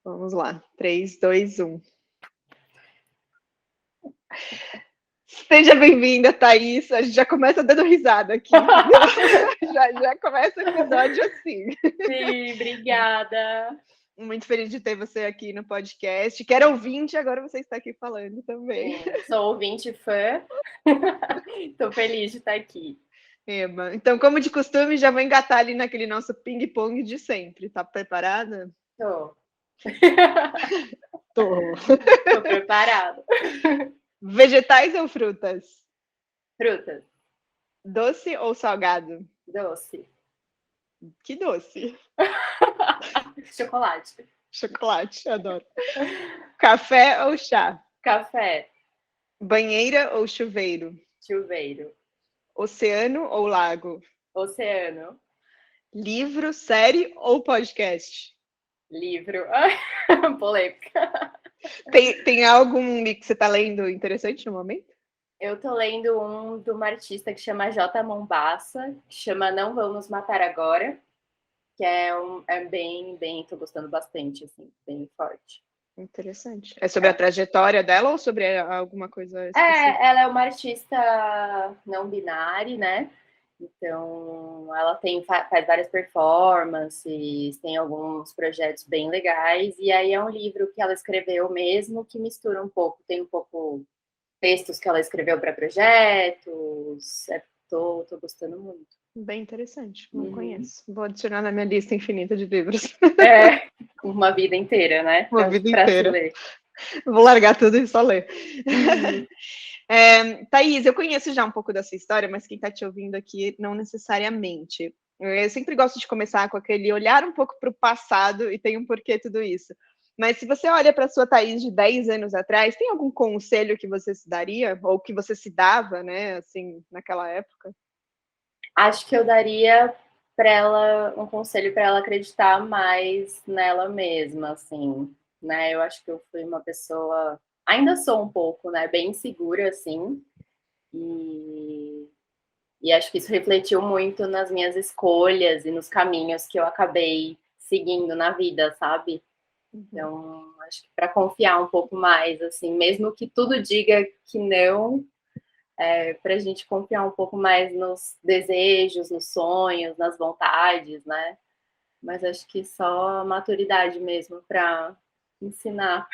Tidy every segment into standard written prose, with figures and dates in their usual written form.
Vamos lá. 3, 2, 1. Seja bem-vinda, Thaís. A gente já começa dando risada aqui, entendeu? Já começa o episódio assim. Sim, obrigada. Muito feliz de ter você aqui no podcast. Que era ouvinte, agora você está aqui falando também. Sim, sou ouvinte fã. Estou feliz de estar aqui. Eba. Então, como de costume, já vou engatar ali naquele nosso ping-pong de sempre. Tá preparada? Tô. Tô. Tô preparada. Vegetais ou frutas? Frutas, Doce ou salgado? doce, Que doce. chocolate, Chocolate, adoro. Café ou chá? café, Banheira ou chuveiro? chuveiro, Oceano ou lago? oceano, Livro, série ou podcast? livro, polêmica. Tem algum que você está lendo interessante no momento? Eu tô lendo um de uma artista que chama J. Mombassa, que chama Não Vamos Matar Agora, que é bem, tô gostando bastante, assim, bem forte. Interessante. É sobre a trajetória dela ou sobre alguma coisa específica? Ela é uma artista não binária, né? Então, ela faz várias performances, tem alguns projetos bem legais, e aí é um livro que ela escreveu mesmo, que mistura um pouco, tem um pouco textos que ela escreveu para projetos, tô gostando muito. Bem interessante, não conheço. Vou adicionar na minha lista infinita de livros. É, uma vida inteira, né? Uma vida Para se inteira. ler. Vou largar tudo e só ler. Uhum. Thaís, eu conheço já um pouco da sua história, mas quem está te ouvindo aqui não necessariamente. Eu sempre gosto de começar com aquele olhar um pouco para o passado e tem um porquê tudo isso. Mas se você olha para a sua Thaís de 10 anos atrás, tem algum conselho que você se daria? Ou que você se dava, né, assim, naquela época? Acho que eu daria para ela um conselho para ela acreditar mais nela mesma, assim, né? Eu acho que eu fui uma pessoa, ainda sou um pouco, né, bem insegura, assim, e, e acho que isso refletiu muito nas minhas escolhas e nos caminhos que eu acabei seguindo na vida, sabe? Então, acho que para confiar um pouco mais, assim, mesmo que tudo diga que não, para a gente confiar um pouco mais nos desejos, nos sonhos, nas vontades, né? Mas acho que só a maturidade mesmo para ensinar.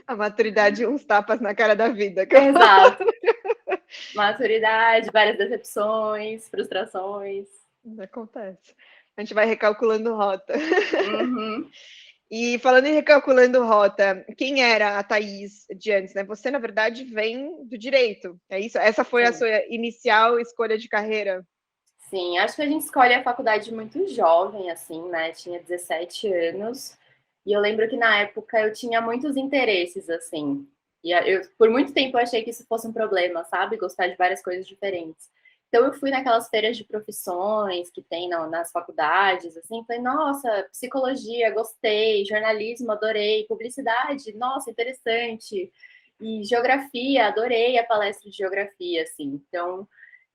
A maturidade, uns tapas na cara da vida. Exato. Maturidade, várias decepções, frustrações. Acontece. A gente vai recalculando rota. Uhum. E falando em recalculando rota, quem era a Thaís de antes, né? Você, na verdade, vem do direito, é isso? Essa foi a Sim. sua inicial escolha de carreira? Sim, acho que a gente escolhe a faculdade muito jovem, assim, né? Tinha 17 anos. E eu lembro que na época eu tinha muitos interesses, assim. E por muito tempo eu achei que isso fosse um problema, sabe? Gostar de várias coisas diferentes. Então eu fui naquelas feiras de profissões que tem nas faculdades, assim, falei, nossa, psicologia, gostei, jornalismo, adorei, publicidade, nossa, interessante. E geografia, adorei a palestra de geografia, assim. Então,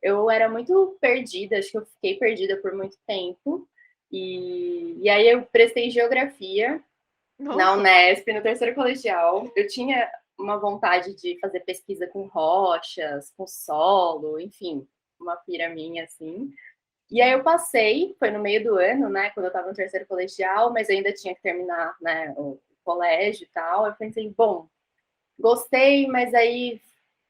eu era muito perdida, acho que eu fiquei perdida por muito tempo. E aí eu prestei geografia na Nossa, Unesp, no terceiro colegial. Eu tinha uma vontade de fazer pesquisa com rochas, com solo, enfim, uma pira minha, assim. E aí eu passei, foi no meio do ano, né, quando eu estava no terceiro colegial, mas eu ainda tinha que terminar, né, o colégio e tal. Eu pensei, bom, gostei, mas aí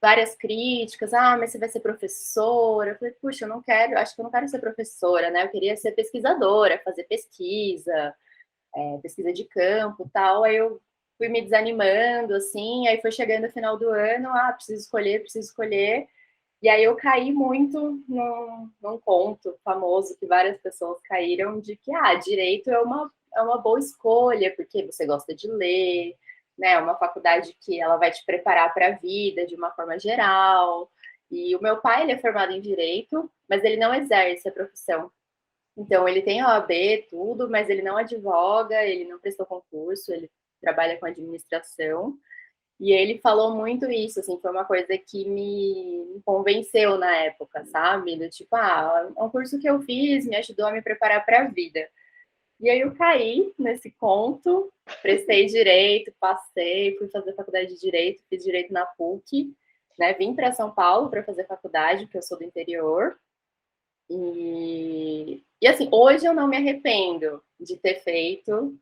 várias críticas, mas você vai ser professora. Eu falei, puxa, eu não quero, acho que eu não quero ser professora, né? Eu queria ser pesquisadora, fazer pesquisa, pesquisa de campo, tal. Aí eu fui me desanimando, assim, aí foi chegando o final do ano, preciso escolher, preciso escolher. E aí eu caí muito num conto famoso que várias pessoas caíram de que direito é uma boa escolha, porque você gosta de ler, né? É uma faculdade que ela vai te preparar para a vida de uma forma geral. E o meu pai, ele é formado em direito, mas ele não exerce a profissão. Então, ele tem OAB, tudo, mas ele não advoga, ele não prestou concurso, ele trabalha com administração. E ele falou muito isso, assim, foi uma coisa que me convenceu na época, sabe? Do tipo, é um curso que eu fiz, me ajudou a me preparar para a vida. E aí eu caí nesse conto, prestei direito, passei, fui fazer faculdade de direito, fiz direito na PUC, né? Vim para São Paulo para fazer faculdade, porque eu sou do interior. E assim, hoje eu não me arrependo de ter feito.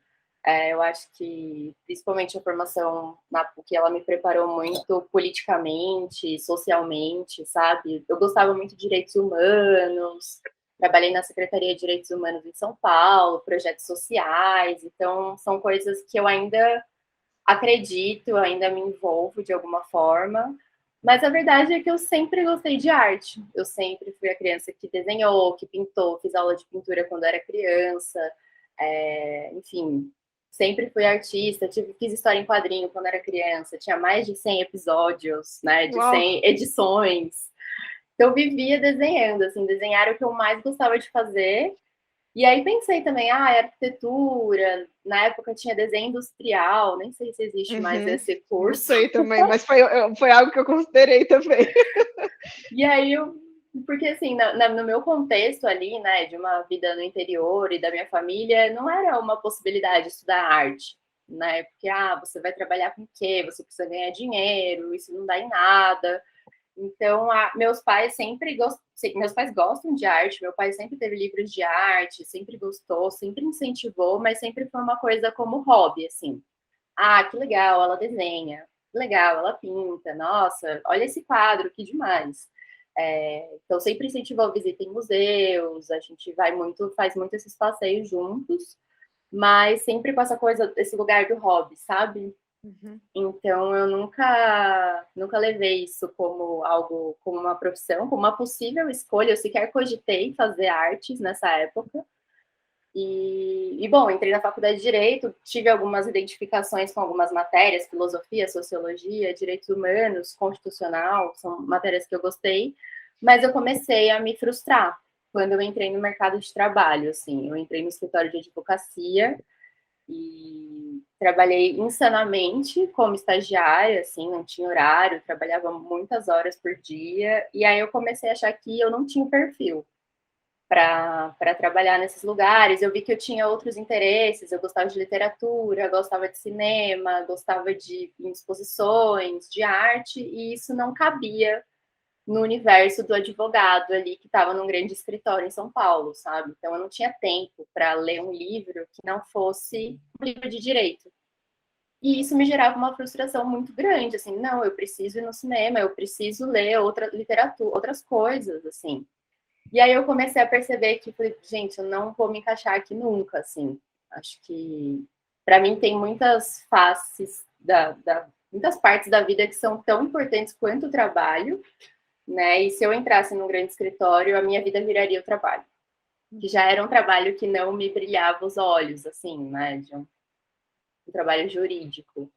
Eu acho que, principalmente a formação na PUC, ela me preparou muito politicamente, socialmente, sabe? Eu gostava muito de direitos humanos, trabalhei na Secretaria de Direitos Humanos em São Paulo, projetos sociais, então são coisas que eu ainda acredito, ainda me envolvo de alguma forma, mas a verdade é que eu sempre gostei de arte. Eu sempre fui a criança que desenhou, que pintou, fiz aula de pintura quando era criança, enfim, sempre fui artista, fiz história em quadrinho quando era criança, tinha mais de 100 episódios, né, de Uau. 100 edições. Então, eu vivia desenhando, assim, desenhar era o que eu mais gostava de fazer. E aí pensei também, arquitetura, na época tinha desenho industrial, nem sei se existe mais esse Não curso. sei também, mas foi algo que eu considerei também. E aí porque assim, no meu contexto ali, né, de uma vida no interior e da minha família, não era uma possibilidade estudar arte, né? Porque, você vai trabalhar com o quê? Você precisa ganhar dinheiro, isso não dá em nada. Então, meus pais meus pais gostam de arte, meu pai sempre teve livros de arte, sempre gostou, sempre incentivou, mas sempre foi uma coisa como hobby, assim. Que legal, ela desenha, que legal, ela pinta, nossa, olha esse quadro, que demais. Então, sempre incentivou a visita em museus, a gente vai muito, faz muito esses passeios juntos, mas sempre com essa coisa, esse lugar do hobby, sabe? Então, eu nunca levei isso como algo, como uma profissão, como uma possível escolha. Eu sequer cogitei fazer artes nessa época. Bom, entrei na faculdade de Direito, tive algumas identificações com algumas matérias, filosofia, sociologia, direitos humanos, constitucional, são matérias que eu gostei, mas eu comecei a me frustrar quando eu entrei no mercado de trabalho, assim. Eu entrei no escritório de advocacia e trabalhei insanamente como estagiária, assim, não tinha horário, trabalhava muitas horas por dia, e aí eu comecei a achar que eu não tinha perfil para trabalhar nesses lugares. Eu vi que eu tinha outros interesses, eu gostava de literatura, gostava de cinema, gostava de exposições, de arte, e isso não cabia no universo do advogado ali que estava num grande escritório em São Paulo, sabe? Então eu não tinha tempo para ler um livro que não fosse um livro de direito. E isso me gerava uma frustração muito grande, assim, não, eu preciso ir no cinema, eu preciso ler outra literatura, outras coisas, assim. E aí eu comecei a perceber que, falei, gente, eu não vou me encaixar aqui nunca, assim. Acho que, para mim, tem muitas faces, muitas partes da vida que são tão importantes quanto o trabalho, né? E se eu entrasse num grande escritório, a minha vida viraria o trabalho. Que já era um trabalho que não me brilhava os olhos, assim, né? De um trabalho jurídico,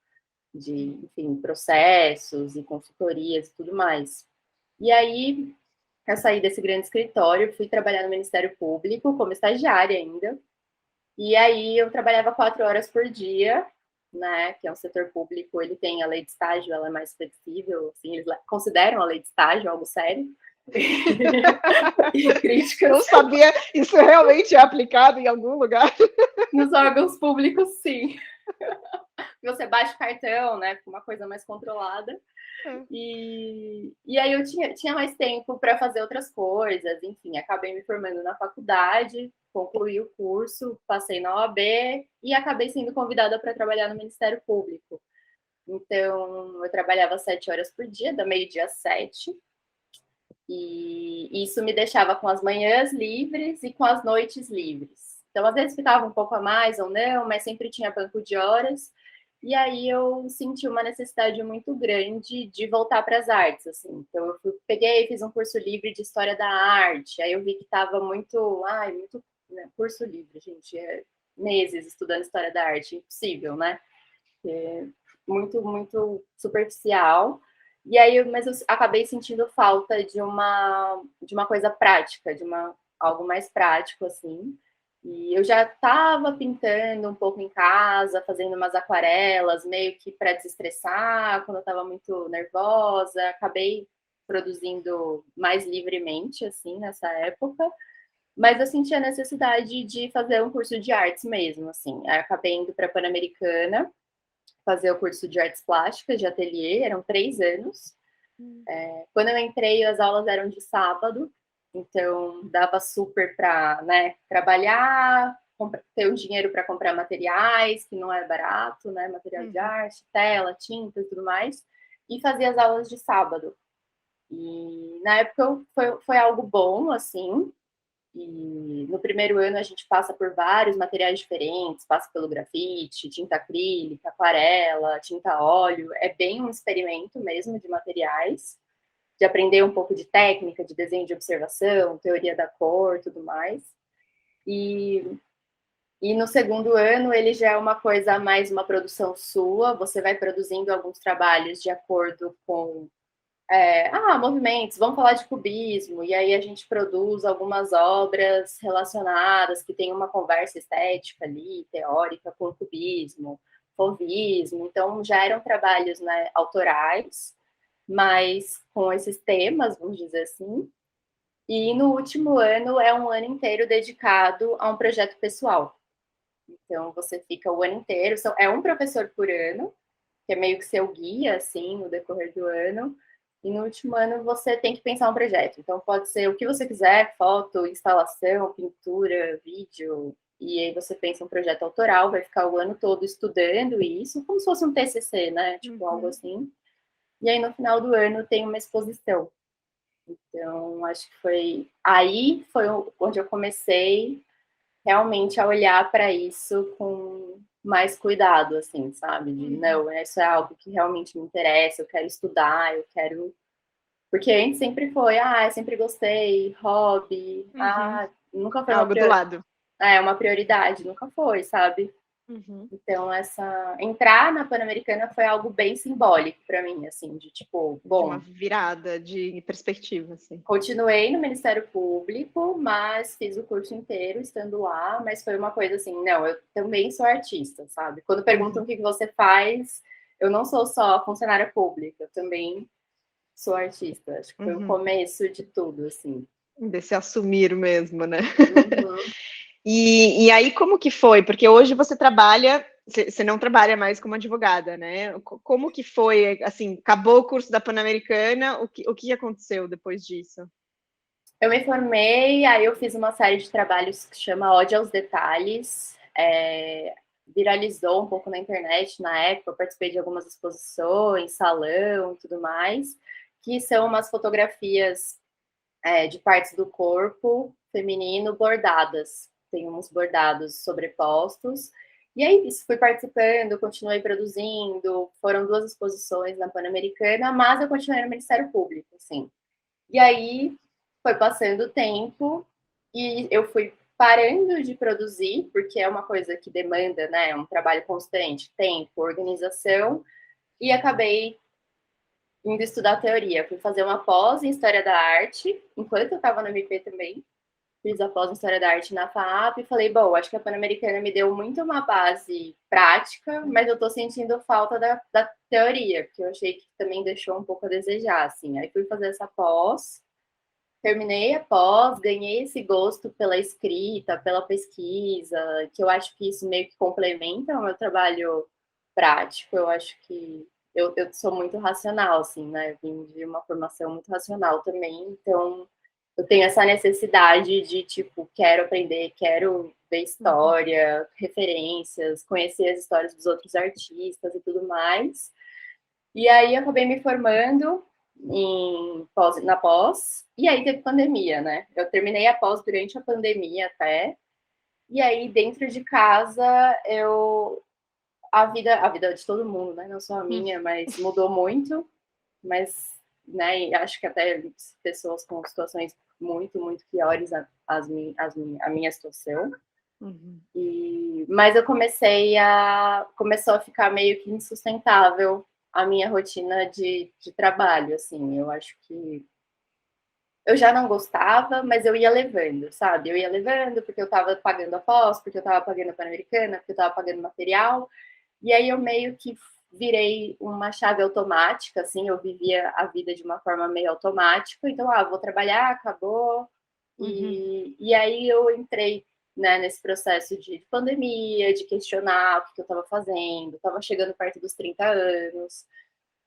de, enfim, processos e consultorias e tudo mais. E aí, eu saí desse grande escritório, fui trabalhar no Ministério Público, como estagiária ainda. E aí, eu trabalhava 4 horas por dia, né? Que é um setor público, ele tem a lei de estágio, ela é mais flexível, assim, eles consideram a lei de estágio algo sério. E críticas. Não sabia, isso realmente é aplicado em algum lugar? Nos órgãos públicos, sim. Você baixa o cartão, né? Com uma coisa mais controlada. E aí eu tinha mais tempo para fazer outras coisas, enfim, acabei me formando na faculdade, concluí o curso, passei na OAB e acabei sendo convidada para trabalhar no Ministério Público. Então, eu trabalhava 7 horas por dia, da meio-dia às 7, e isso me deixava com as manhãs livres e com as noites livres. Então, às vezes ficava um pouco a mais ou não, mas sempre tinha banco de horas. E aí eu senti uma necessidade muito grande de voltar para as artes, assim. Então eu peguei, fiz um curso livre de história da arte. Aí eu vi que estava muito, né, curso livre, gente, meses estudando história da arte, impossível, né? Muito superficial. E aí, mas eu acabei sentindo falta de uma coisa prática, algo mais prático, assim. E eu já estava pintando um pouco em casa, fazendo umas aquarelas, meio que para desestressar, quando eu estava muito nervosa. Acabei produzindo mais livremente, assim, nessa época. Mas eu senti a necessidade de fazer um curso de artes mesmo, assim. Aí acabei indo para a Pan-Americana, fazer o curso de artes plásticas, de ateliê, eram 3 anos. Quando eu entrei, as aulas eram de sábado, então dava super para, né, trabalhar, ter o dinheiro para comprar materiais, que não é barato, né, material de arte, tela, tinta e tudo mais, e fazia as aulas de sábado. E na época foi algo bom, assim, e no primeiro ano a gente passa por vários materiais diferentes, passa pelo grafite, tinta acrílica, aquarela, tinta óleo, é bem um experimento mesmo de materiais, de aprender um pouco de técnica, de desenho de observação, teoria da cor, tudo mais. E, e no segundo ano ele já é uma coisa mais uma produção sua, você vai produzindo alguns trabalhos de acordo com movimentos, vamos falar de cubismo, e aí a gente produz algumas obras relacionadas que tem uma conversa estética ali, teórica, com o cubismo, fauvismo, então já eram trabalhos, né, autorais, mas com esses temas, vamos dizer assim, e no último ano é um ano inteiro dedicado a um projeto pessoal. Então você fica o ano inteiro, é um professor por ano, que é meio que seu guia, assim, no decorrer do ano. E no último ano você tem que pensar um projeto. Então pode ser o que você quiser, foto, instalação, pintura, vídeo. E aí você pensa um projeto autoral, vai ficar o ano todo estudando isso, como se fosse um TCC, né? Tipo algo assim. E aí no final do ano tem uma exposição. Então acho que foi onde eu comecei realmente a olhar para isso com mais cuidado, assim, sabe? De, não, isso é algo que realmente me interessa, eu quero estudar, eu quero. Porque antes sempre foi, eu sempre gostei, hobby, nunca foi Algo do lado. uma prioridade, nunca foi, sabe? Então, entrar na Pan-Americana foi algo bem simbólico para mim, assim, de tipo, De uma bom, virada de perspectiva, assim. continuei no Ministério Público, mas fiz o curso inteiro estando lá, mas foi uma coisa assim, não, eu também sou artista, sabe? Quando perguntam o que você faz, eu não sou só funcionária pública, eu também sou artista. Acho que foi o começo de tudo, assim. Desse assumir mesmo, né? Uhum. E aí, como que foi? Porque hoje você trabalha, você não trabalha mais como advogada, né? Como que foi, assim, acabou o curso da Pan-Americana, o que aconteceu depois disso? Eu me formei, aí eu fiz uma série de trabalhos que chama Ódio aos Detalhes, viralizou um pouco na internet na época, eu participei de algumas exposições, salão e tudo mais, que são umas fotografias de partes do corpo feminino bordadas. Tem uns bordados sobrepostos. E aí, fui participando, continuei produzindo. Foram 2 exposições na Pan-Americana, mas eu continuei no Ministério Público, assim. E aí, foi passando o tempo e eu fui parando de produzir, porque é uma coisa que demanda, né, um trabalho constante, tempo, organização, e acabei indo estudar teoria. Fui fazer uma pós em História da Arte, enquanto eu estava no MP também. Fiz a pós em História da Arte na FAAP e falei, bom, acho que a Pan-Americana me deu muito uma base prática, mas eu estou sentindo falta da teoria, porque eu achei que também deixou um pouco a desejar, assim. Aí fui fazer essa pós, terminei a pós, ganhei esse gosto pela escrita, pela pesquisa, que eu acho que isso meio que complementa o meu trabalho prático. Eu acho que eu sou muito racional, assim, né? Eu vim de uma formação muito racional também, então eu tenho essa necessidade de, tipo, quero aprender, quero ver história, referências, conhecer as histórias dos outros artistas e tudo mais. E aí eu acabei me formando na pós, e aí teve pandemia, né? Eu terminei a pós durante a pandemia até, e aí dentro de casa a vida de todo mundo, né? Não só a minha, mas mudou muito, mas, né, e acho que até pessoas com situações muito, muito piores a minha situação. Mas eu começou a ficar meio que insustentável a minha rotina de trabalho, assim, eu acho que eu já não gostava, mas eu ia levando, sabe? Eu ia levando porque eu estava pagando a pós, porque eu estava pagando a Pan-Americana, porque eu estava pagando material, e aí eu meio que virei uma chave automática, assim, eu vivia a vida de uma forma meio automática, então, vou trabalhar, acabou, E aí eu entrei, né, nesse processo de pandemia, de questionar o que eu estava fazendo, estava chegando perto dos 30 anos,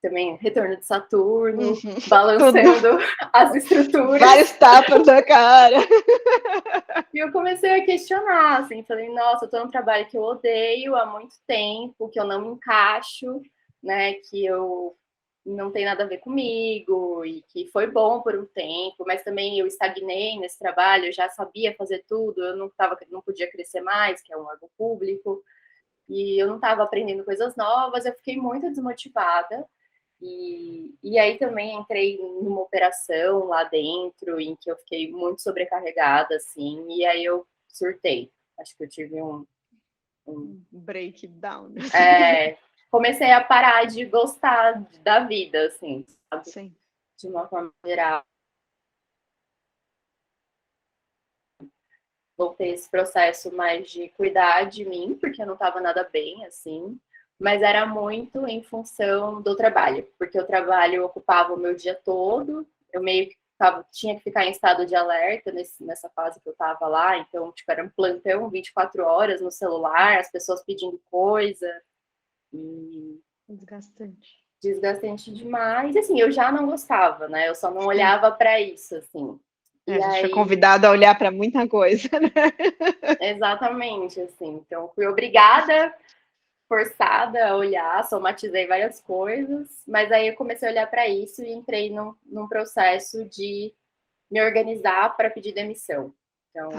também retorno de Saturno, balançando as estruturas. Vários tapas na cara. E eu comecei a questionar, assim, falei, nossa, eu tô num trabalho que eu odeio há muito tempo, que eu não me encaixo, né, que eu não tem nada a ver comigo, e que foi bom por um tempo, mas também eu estagnei nesse trabalho, eu já sabia fazer tudo, eu não podia crescer mais, que é um órgão público, e eu não estava aprendendo coisas novas, eu fiquei muito desmotivada, e aí também entrei numa operação lá dentro, em que eu fiquei muito sobrecarregada, assim, e aí eu surtei. Acho que eu tive um breakdown. Comecei a parar de gostar da vida, assim, sabe? Sim. De uma forma geral. Voltei esse processo mais de cuidar de mim, porque eu não estava nada bem, assim, mas era muito em função do trabalho, porque o trabalho ocupava o meu dia todo, eu meio que tinha que ficar em estado de alerta nessa fase que eu estava lá, então, tipo, era um plantão 24 horas no celular, as pessoas pedindo coisa, e desgastante demais. E, assim, eu já não gostava, né? Eu só não olhava para isso, assim. A gente foi convidado a olhar para muita coisa, né? Exatamente, assim. Então, fui obrigada, forçada a olhar, somatizei várias coisas, mas aí eu comecei a olhar para isso e entrei num processo de me organizar para pedir demissão. Então,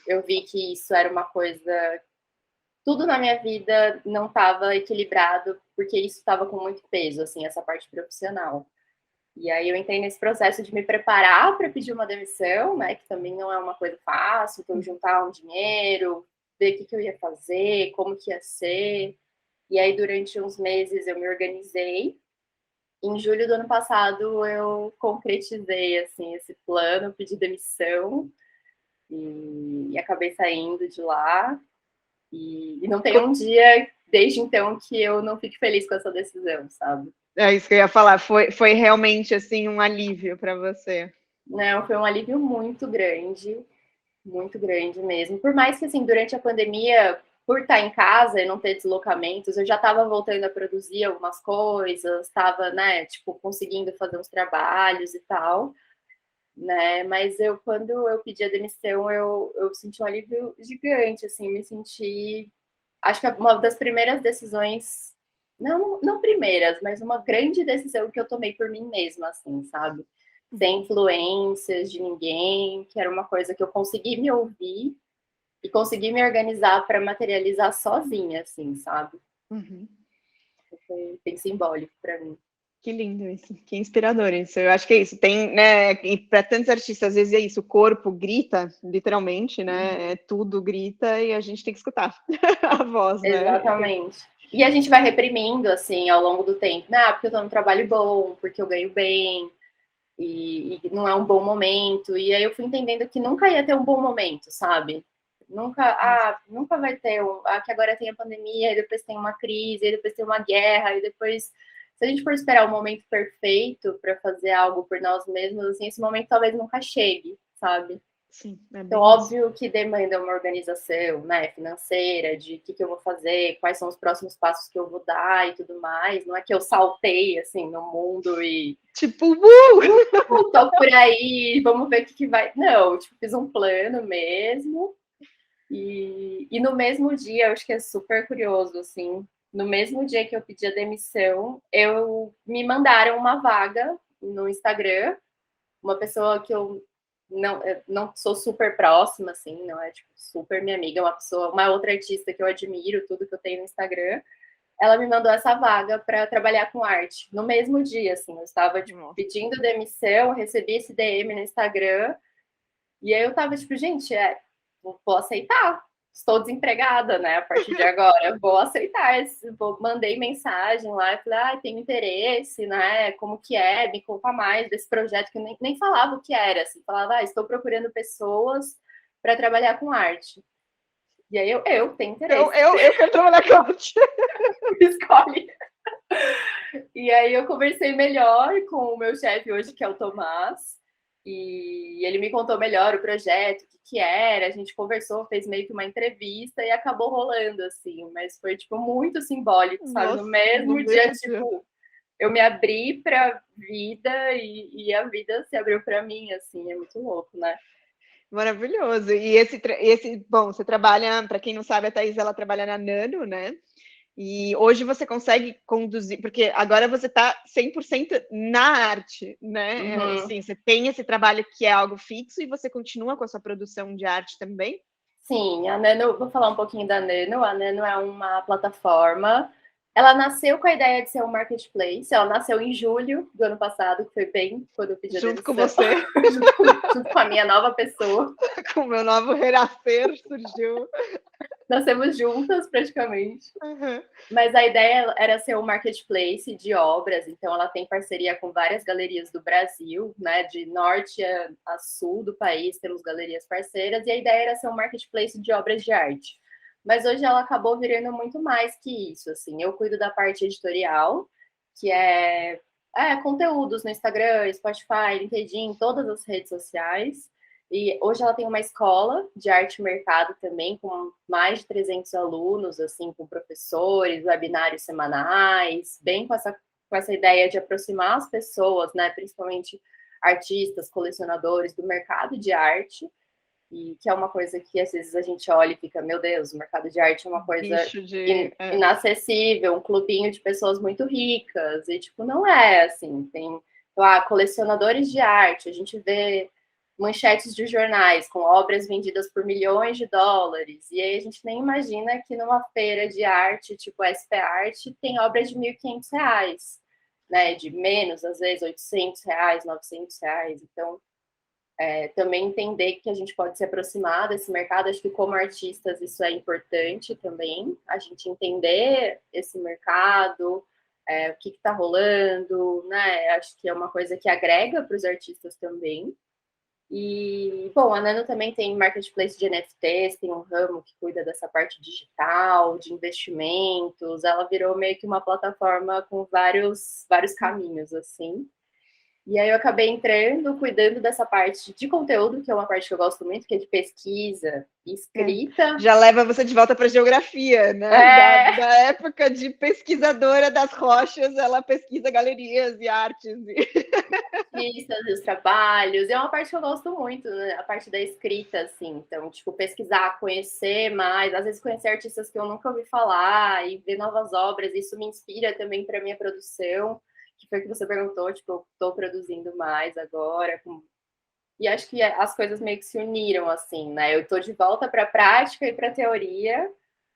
eu vi que isso era uma coisa... Tudo na minha vida não estava equilibrado, porque isso estava com muito peso, assim, essa parte profissional. E aí eu entrei nesse processo de me preparar para pedir uma demissão, né, que também não é uma coisa fácil, então juntar um dinheiro, ver o que eu ia fazer, como que ia ser. E aí durante uns meses eu me organizei. Em julho do ano passado eu concretizei assim esse plano, pedi demissão e acabei saindo de lá. E não tem um dia desde então que eu não fique feliz com essa decisão, sabe? É isso que eu ia falar, foi realmente assim um alívio para você. Não, foi um alívio muito grande mesmo. Por mais que assim, durante a pandemia, por estar em casa e não ter deslocamentos, eu já estava voltando a produzir algumas coisas, estava, né, tipo, conseguindo fazer uns trabalhos e tal, né? Mas quando eu pedi a demissão, eu senti um alívio gigante, assim, me senti, acho que uma das primeiras decisões, não primeiras, mas uma grande decisão que eu tomei por mim mesma, assim, sabe? Sem influências de ninguém, que era uma coisa que eu consegui me ouvir e consegui me organizar para materializar sozinha, assim, sabe? Foi bem simbólico para mim. Que lindo isso, que inspirador isso. Eu acho que é isso. Tem, né, para tantos artistas, às vezes é isso, o corpo grita, literalmente, né? Tudo grita e a gente tem que escutar a voz, né? Exatamente. E a gente vai reprimindo, assim, ao longo do tempo. Ah, porque eu tô num trabalho bom, porque eu ganho bem, e não é um bom momento. E aí eu fui entendendo que nunca ia ter um bom momento, sabe? Nunca vai ter que agora tem a pandemia, e depois tem uma crise, e depois tem uma guerra, e depois, se a gente for esperar o momento perfeito para fazer algo por nós mesmos, assim, esse momento talvez nunca chegue, sabe? Sim, então, óbvio que demanda uma organização, né, financeira, de o que eu vou fazer, quais são os próximos passos que eu vou dar e tudo mais. Não é que eu saltei, assim, no mundo e... Tipo, tô por aí, vamos ver o que vai... Não, tipo, fiz um plano mesmo. E no mesmo dia, eu acho que é super curioso, assim, no mesmo dia que eu pedi a demissão, me mandaram uma vaga no Instagram, uma pessoa que eu não sou super próxima, assim, não é tipo super minha amiga, uma outra artista que eu admiro, tudo que eu tenho no Instagram, ela me mandou essa vaga para trabalhar com arte. No mesmo dia, assim, eu estava tipo, pedindo demissão, recebi esse DM no Instagram, e aí eu tava tipo, gente, vou aceitar. Estou desempregada, né? A partir de agora, vou aceitar. Mandei mensagem lá, falei, tenho interesse, né? Como que é? Me conta mais desse projeto que eu nem falava o que era. Assim, falava, estou procurando pessoas para trabalhar com arte. E aí eu tenho interesse. Eu quero trabalhar com arte. Escolhe. E aí eu conversei melhor com o meu chefe hoje, que é o Tomás. E ele me contou melhor o projeto, o que era, a gente conversou, fez meio que uma entrevista e acabou rolando, assim, mas foi, tipo, muito simbólico, sabe? No Nossa, mesmo não dia, deixa de ser. tipo, eu me abri pra vida e a vida se abriu pra mim, assim, é muito louco, né? Maravilhoso. E bom, você trabalha, para quem não sabe, a Thaís, ela trabalha na Nano, né? E hoje você consegue conduzir, porque agora você está 100% na arte, né? Uhum. Assim, você tem esse trabalho que é algo fixo e você continua com a sua produção de arte também? Sim, a Nano, vou falar um pouquinho da Nano. A Nano é uma plataforma. Ela nasceu com a ideia de ser um marketplace. Ela nasceu em julho do ano passado, que foi bem quando eu pedi a Junto com demissão, você, junto com a minha nova pessoa. com o meu novo renascer surgiu. Nascemos juntas, praticamente. Uhum. Mas a ideia era ser um marketplace de obras, então ela tem parceria com várias galerias do Brasil, né? De norte a sul do país, temos galerias parceiras, e a ideia era ser um marketplace de obras de arte. Mas hoje ela acabou virando muito mais que isso, assim. Eu cuido da parte editorial, que é conteúdos no Instagram, Spotify, LinkedIn, todas as redes sociais. E hoje ela tem uma escola de arte e mercado também, com mais de 300 alunos, assim, com professores, webinários semanais, bem com essa ideia de aproximar as pessoas, né, principalmente artistas, colecionadores do mercado de arte, e que é uma coisa que às vezes a gente olha e fica, meu Deus, o mercado de arte é uma coisa Bicho de. inacessível, um clubinho de pessoas muito ricas, e tipo, não é assim, tem colecionadores de arte, a gente vê manchetes de jornais com obras vendidas por milhões de dólares, e aí a gente nem imagina que numa feira de arte, tipo SP Arte, tem obras de R$ 1.500, né, de menos, às vezes, R$ 800, R$ 900, então também entender que a gente pode se aproximar desse mercado. Acho que como artistas isso é importante também, a gente entender esse mercado, o que está rolando, né? Acho que é uma coisa que agrega para os artistas também. E, bom, a Nano também tem marketplace de NFTs, tem um ramo que cuida dessa parte digital, de investimentos. Ela virou meio que uma plataforma com vários caminhos, assim. E aí eu acabei entrando, cuidando dessa parte de conteúdo, que é uma parte que eu gosto muito, que é de pesquisa e escrita. Já leva você de volta para a geografia, né? Da época de pesquisadora das rochas, ela pesquisa galerias e artes. Os trabalhos, e é uma parte que eu gosto muito, né? A parte da escrita, assim. Então, tipo, pesquisar, conhecer mais, às vezes conhecer artistas que eu nunca ouvi falar e ver novas obras, isso me inspira também para minha produção, que foi o que você perguntou, tipo, eu estou produzindo mais agora, e acho que as coisas meio que se uniram, assim, né? Eu estou de volta para a prática e para a teoria,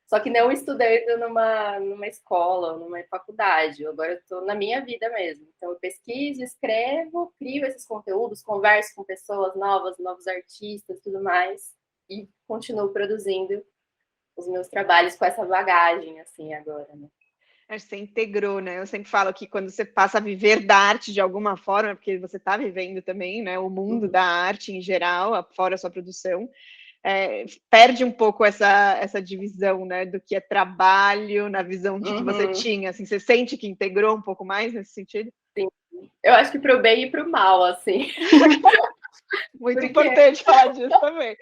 só que não estudando numa escola, numa faculdade. Agora eu estou na minha vida mesmo. Então eu pesquiso, escrevo, crio esses conteúdos, converso com pessoas novas, novos artistas, tudo mais, e continuo produzindo os meus trabalhos com essa bagagem, assim, agora, né? Acho que você integrou, né? Eu sempre falo que quando você passa a viver da arte de alguma forma, porque você está vivendo também, né? O mundo da arte em geral, fora a sua produção, perde um pouco essa divisão, né? Do que é trabalho, na visão de que você tinha. Assim, você sente que integrou um pouco mais nesse sentido? Sim. Eu acho que para o bem e para o mal, assim. Muito Porque importante falar disso também.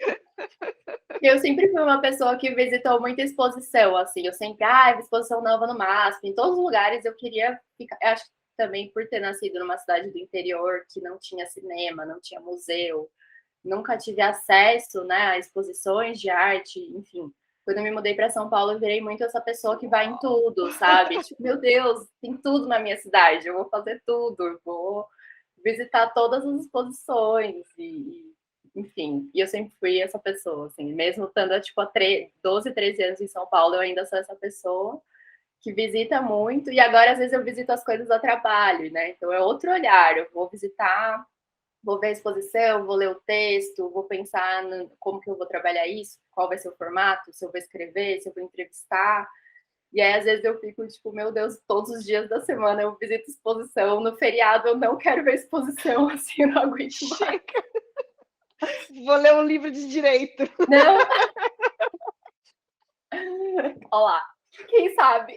eu sempre fui uma pessoa que visitou muita exposição, assim, eu sempre, exposição nova no MASP, em todos os lugares eu queria ficar, eu acho que também por ter nascido numa cidade do interior, que não tinha cinema, não tinha museu, nunca tive acesso, né, a exposições de arte, enfim. Quando eu me mudei para São Paulo, eu virei muito essa pessoa que vai em tudo, sabe? Tipo, meu Deus, tem tudo na minha cidade, eu vou fazer tudo, eu vou visitar todas as exposições enfim, e eu sempre fui essa pessoa, assim, mesmo estando, tipo, há 12, 13 anos em São Paulo, eu ainda sou essa pessoa que visita muito, e agora, às vezes, eu visito as coisas a trabalho, né, então é outro olhar, eu vou visitar, vou ver a exposição, vou ler o texto, vou pensar como que eu vou trabalhar isso, qual vai ser o formato, se eu vou escrever, se eu vou entrevistar, e aí, às vezes, eu fico, tipo, meu Deus, todos os dias da semana eu visito exposição, no feriado eu não quero ver exposição, assim, eu não aguento mais. Vou ler um livro de direito. Não. Olá, quem sabe?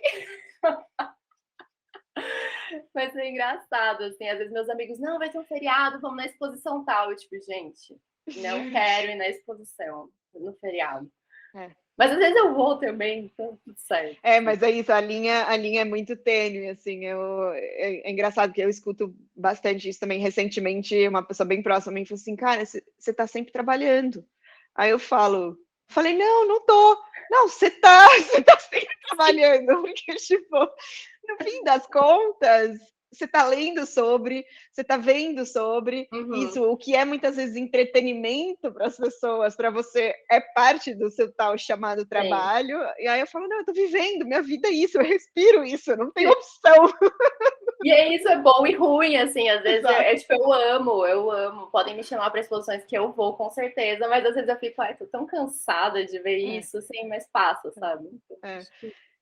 Mas é engraçado, assim, às vezes meus amigos, não, vai ter um feriado, vamos na exposição tal. Eu, tipo, gente, não quero ir na exposição no feriado. É. Mas às vezes eu vou também, então tudo certo. Mas é isso, a linha é muito tênue, assim, é engraçado que eu escuto bastante isso também. Recentemente, uma pessoa bem próxima a mim falou assim, cara, você tá sempre trabalhando. Aí eu falei, não tô. Não, você tá sempre trabalhando, porque, tipo, no fim das contas, você está lendo sobre, você está vendo sobre isso, o que é muitas vezes entretenimento para as pessoas, para você é parte do seu tal chamado trabalho. Sim. E aí eu falo, não, eu estou vivendo, minha vida é isso, eu respiro isso, eu não tenho opção. E aí isso é bom e ruim, assim, às vezes tipo, eu amo. Podem me chamar para exposições que eu vou, com certeza, mas às vezes eu fico, tô tão cansada de ver isso, assim, mas passa, sabe?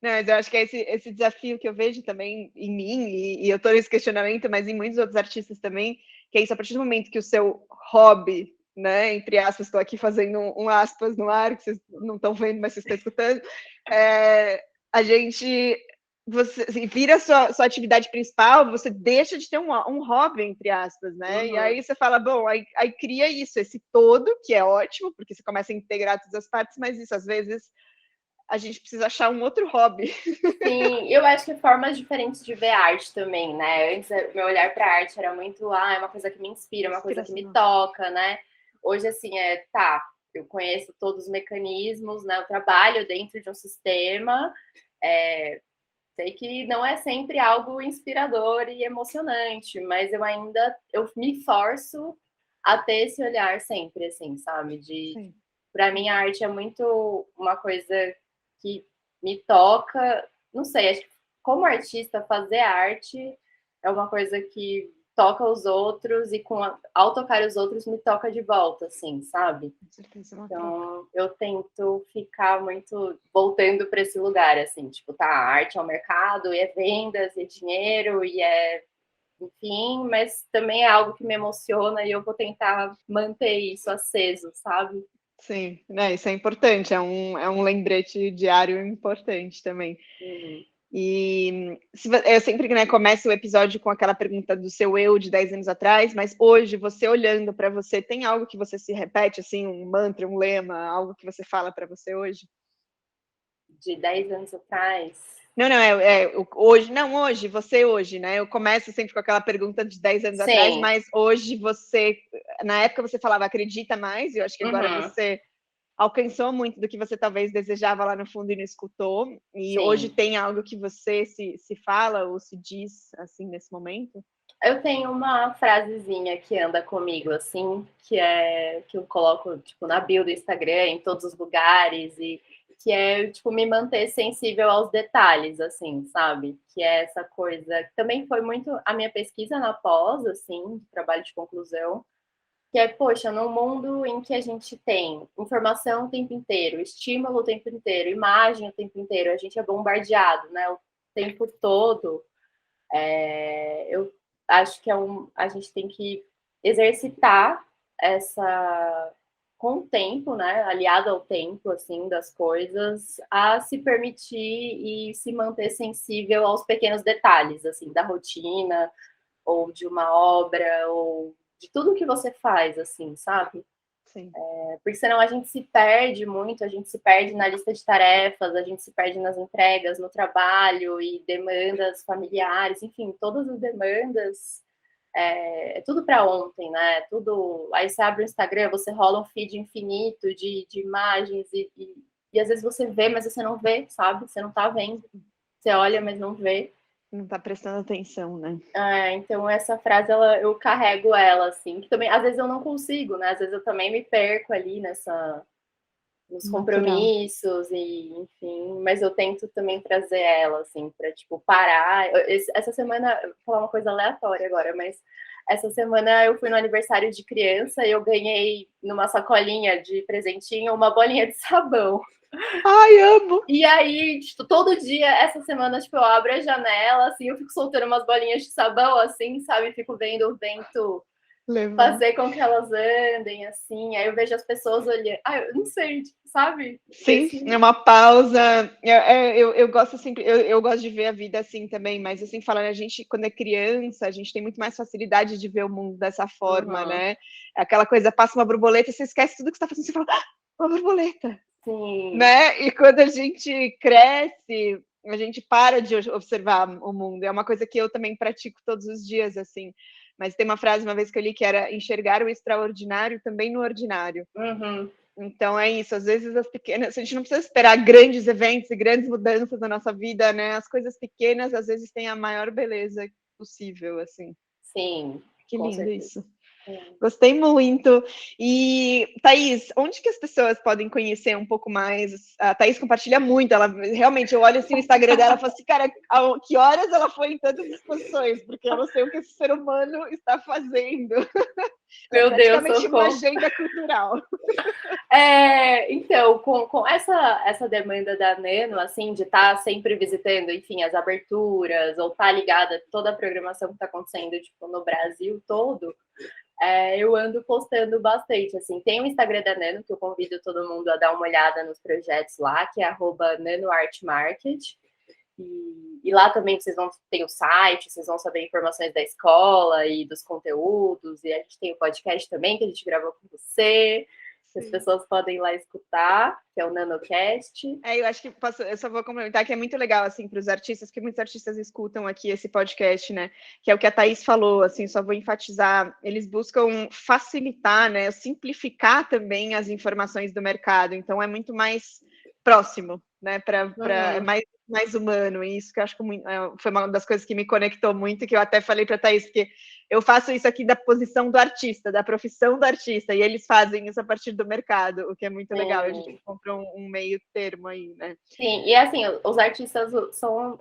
Não, mas eu acho que é esse desafio que eu vejo também em mim, e eu estou nesse questionamento, mas em muitos outros artistas também, que é isso, a partir do momento que o seu hobby, né, entre aspas, estou aqui fazendo um aspas no ar, que vocês não estão vendo, mas vocês estão escutando, a gente, você assim, vira sua atividade principal, você deixa de ter um hobby, entre aspas, né, e aí você fala, bom, aí cria isso, esse todo, que é ótimo, porque você começa a integrar todas as partes, mas isso, às vezes, a gente precisa achar um outro hobby. Sim, eu acho que formas diferentes de ver arte também, né? Antes, meu olhar para arte era muito, é uma coisa que me inspira, uma coisa que me toca, né? Hoje, assim, eu conheço todos os mecanismos, né? Eu trabalho dentro de um sistema, sei que não é sempre algo inspirador e emocionante, mas eu me forço a ter esse olhar sempre, assim, sabe? Para mim, a arte é muito uma coisa que me toca, não sei, acho que como artista, fazer arte é uma coisa que toca os outros e ao tocar os outros me toca de volta, assim, sabe? Então, eu tento ficar muito voltando para esse lugar, assim, tipo, a arte é o mercado, e é vendas, e é dinheiro, e enfim, mas também é algo que me emociona e eu vou tentar manter isso aceso, sabe? Sim, né, isso é importante, é um lembrete diário importante também. E eu sempre, né, começo o episódio com aquela pergunta do seu eu de 10 anos atrás, mas hoje, você olhando para você, tem algo que você se repete, assim, um mantra, um lema, algo que você fala para você hoje? De 10 anos atrás? Não, hoje, você hoje, né? Eu começo sempre com aquela pergunta de 10 anos atrás, mas hoje na época você falava acredita mais, e eu acho que agora você alcançou muito do que você talvez desejava lá no fundo e não escutou, e hoje tem algo que você se fala ou se diz, assim, nesse momento? Eu tenho uma frasezinha que anda comigo, assim, que eu coloco, tipo, na bio do Instagram, em todos os lugares, e que é, tipo, me manter sensível aos detalhes, assim, sabe? Que é essa coisa, que também foi muito a minha pesquisa na pós, assim, trabalho de conclusão, que é, poxa, num mundo em que a gente tem informação o tempo inteiro, estímulo o tempo inteiro, imagem o tempo inteiro, a gente é bombardeado, né, o tempo todo, eu acho que a gente tem que exercitar com o tempo, né, aliado ao tempo, assim, das coisas, a se permitir e se manter sensível aos pequenos detalhes, assim, da rotina, ou de uma obra, ou de tudo que você faz, assim, sabe? Sim. Porque senão a gente se perde muito, a gente se perde na lista de tarefas, a gente se perde nas entregas, no trabalho e demandas familiares, enfim, todas as demandas, é tudo para ontem, né? Tudo. Aí você abre o Instagram, você rola um feed infinito de imagens e às vezes você vê, mas você não vê, sabe? Você não tá vendo. Você olha, mas não vê. Não tá prestando atenção, né? Então essa frase eu carrego ela, assim, que também às vezes eu não consigo, né? Às vezes eu também me perco ali nos compromissos e enfim, mas eu tento também trazer ela, assim, para tipo parar. Essa semana, vou falar uma coisa aleatória agora, mas essa semana eu fui no aniversário de criança e eu ganhei numa sacolinha de presentinho uma bolinha de sabão. Ai, amo! E aí, tipo, todo dia, essa semana, tipo, eu abro a janela, assim, eu fico soltando umas bolinhas de sabão, assim, sabe? Fico vendo o vento fazer com que elas andem, assim. Aí eu vejo as pessoas olhando. Eu não sei, tipo, sabe? Sim, é uma pausa. Eu gosto assim, eu gosto de ver a vida assim também, mas assim, falando, a gente, quando é criança, a gente tem muito mais facilidade de ver o mundo dessa forma, né? Aquela coisa, passa uma borboleta, você esquece tudo que você está fazendo, você fala, uma borboleta. Sim. Né? E quando a gente cresce, a gente para de observar o mundo. É uma coisa que eu também pratico todos os dias, assim. Mas tem uma frase uma vez que eu li que era enxergar o extraordinário também no ordinário. Então é isso, às vezes as pequenas, a gente não precisa esperar grandes eventos e grandes mudanças na nossa vida, né? As coisas pequenas às vezes têm a maior beleza possível, assim. Sim. Que lindo isso. Gostei muito. E, Thaís, onde que as pessoas podem conhecer um pouco mais? A Thaís compartilha muito. Ela realmente, eu olho assim o Instagram dela e falo assim, cara, que horas ela foi em tantas exposições? Porque eu não sei o que esse ser humano está fazendo. Meu Deus, praticamente uma agenda cultural. Então, com essa demanda da Nano, assim, de estar sempre visitando, enfim, as aberturas, ou estar ligada a toda a programação que está acontecendo, tipo, no Brasil todo, eu ando postando bastante, assim. Tem o Instagram da Nano, que eu convido todo mundo a dar uma olhada nos projetos lá, que é @nanoartmarket. E lá também vocês vão ter o site, vocês vão saber informações da escola e dos conteúdos, e a gente tem o podcast também, que a gente gravou com você, que as pessoas podem ir lá escutar, que é o NanoCast. Eu acho que eu só vou complementar que é muito legal, assim, para os artistas, porque muitos artistas escutam aqui esse podcast, né? Que é o que a Thaís falou, assim, só vou enfatizar, eles buscam facilitar, né? Simplificar também as informações do mercado, então é muito mais próximo, né? É mais humano, e isso que eu acho que foi uma das coisas que me conectou muito, que eu até falei para a Thaís, porque eu faço isso aqui da posição do artista, da profissão do artista, e eles fazem isso a partir do mercado, o que é muito legal. A gente encontrou um meio termo aí, né? Sim, e assim, os artistas são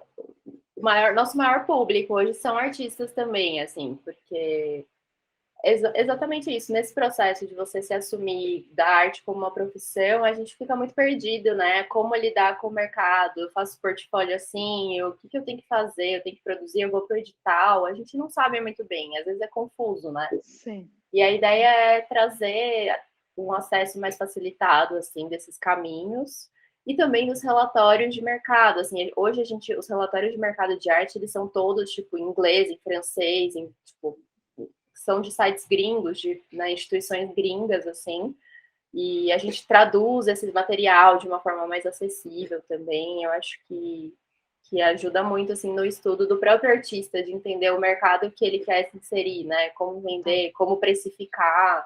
nosso maior público hoje são artistas também, assim, porque exatamente isso, nesse processo de você se assumir da arte como uma profissão, a gente fica muito perdido, né? Como lidar com o mercado, eu faço portfólio assim, o que eu tenho que fazer, eu tenho que produzir, eu vou pro edital, a gente não sabe muito bem, às vezes é confuso, né? Sim. E a ideia é trazer um acesso mais facilitado, assim, desses caminhos, e também dos relatórios de mercado, assim, hoje os relatórios de mercado de arte, eles são todos, tipo, em inglês, em francês, tipo, são de sites gringos, de instituições gringas, assim, e a gente traduz esse material de uma forma mais acessível também. Eu acho que ajuda muito, assim, no estudo do próprio artista, de entender o mercado que ele quer se inserir, né? Como vender, como precificar.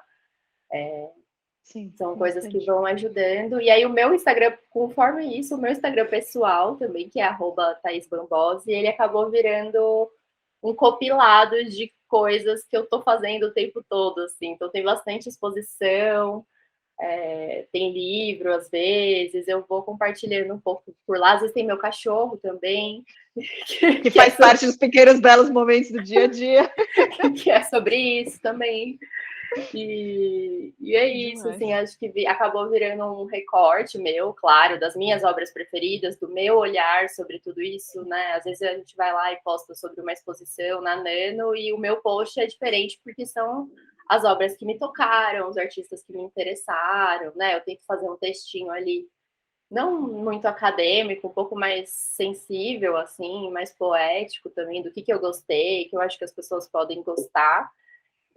Sim, são coisas que vão ajudando. E aí o meu Instagram, conforme isso, o meu Instagram pessoal também, que é @ThaísBambosi, ele acabou virando um compilado de coisas que eu estou fazendo o tempo todo, assim. Então tem bastante exposição, tem livro, às vezes, eu vou compartilhando um pouco por lá. Às vezes tem meu cachorro também. Que faz parte dos pequenos belos momentos do dia a dia. Que é sobre isso também. E é isso, assim, acho que acabou virando um recorte meu, claro, das minhas obras preferidas, do meu olhar sobre tudo isso, né? Às vezes a gente vai lá e posta sobre uma exposição na Nano e o meu post é diferente porque são as obras que me tocaram, os artistas que me interessaram, né? Eu tento fazer um textinho ali, não muito acadêmico, um pouco mais sensível, assim, mais poético também, do que eu gostei, que eu acho que as pessoas podem gostar.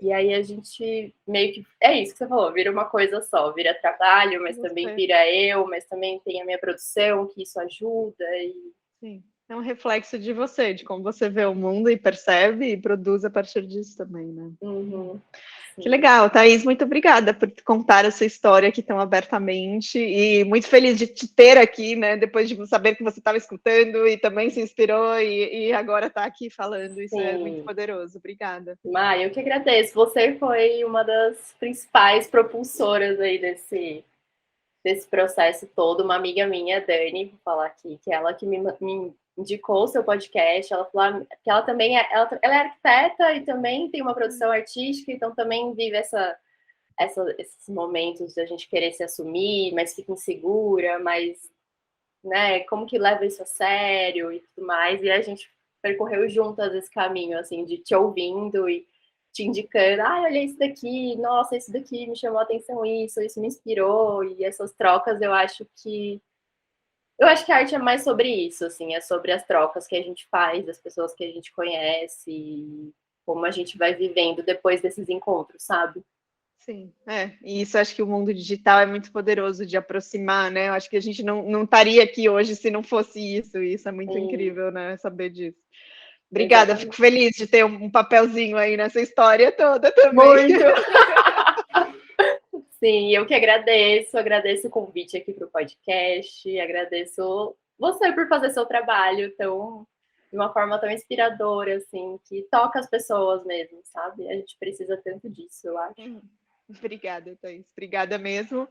E aí a gente meio que. É isso que você falou, vira uma coisa só, vira trabalho, mas também vira eu, mas também tem a minha produção, que isso ajuda. Sim. É um reflexo de você, de como você vê o mundo e percebe e produz a partir disso também, né? Que legal, Thaís, muito obrigada por contar a sua história aqui tão abertamente e muito feliz de te ter aqui, né, depois de saber que você estava escutando e também se inspirou e agora está aqui falando, isso é muito poderoso, obrigada. Eu que agradeço, você foi uma das principais propulsoras aí desse processo todo, uma amiga minha, Dani, vou falar aqui, que ela que me indicou o seu podcast, ela falou que ela também ela é arquiteta e também tem uma produção artística, então também vive esses momentos de a gente querer se assumir, mas fica insegura, mas, né, como que leva isso a sério e tudo mais, e a gente percorreu juntas esse caminho, assim, de te ouvindo e te indicando, olha isso daqui, nossa, isso daqui me chamou a atenção, isso me inspirou, e essas trocas eu acho que a arte é mais sobre isso, assim, é sobre as trocas que a gente faz, as pessoas que a gente conhece, e como a gente vai vivendo depois desses encontros, sabe? Sim, e isso acho que o mundo digital é muito poderoso de aproximar, né? Eu acho que a gente não estaria aqui hoje se não fosse isso, e isso é muito incrível, né? Saber disso. Obrigada, Exatamente. fico feliz de ter um papelzinho aí nessa história toda também. Muito! Sim, eu que agradeço o convite aqui para o podcast, agradeço você por fazer seu trabalho de uma forma tão inspiradora, assim, que toca as pessoas mesmo, sabe? A gente precisa tanto disso, eu acho. Obrigada, Thaís. Obrigada mesmo.